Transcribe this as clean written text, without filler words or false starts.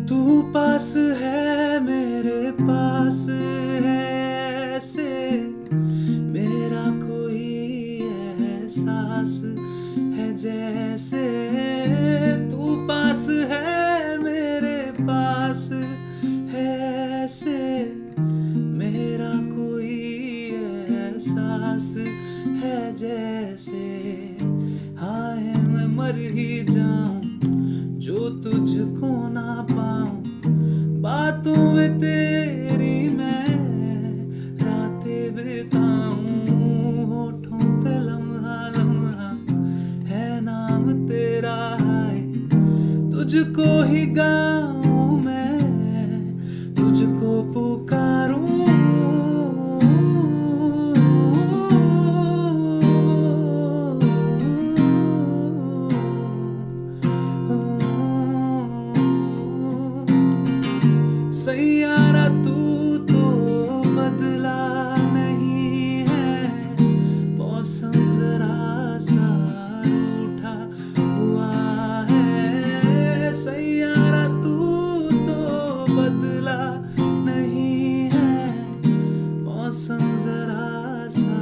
तू पास है मेरे पास है ऐसे मेरा कोई एहसास है जैसे तू पास है मेरे पास है ऐसे मेरा कोई एहसास है जैसे हाय मैं मर ही जाऊं जो तुझको ना पाऊं बातों में तेरी मैं रातें बिताऊं होठों पे लम्हा लम्हा है नाम तेरा हाय तुझको ही गाऊं मैं तुझको पुकारूं सैयारा तू तो बदला नहीं है मौसम जरा सा रूठा हुआ है सैयारा तू तो बदला नहीं है मौसम जरा सा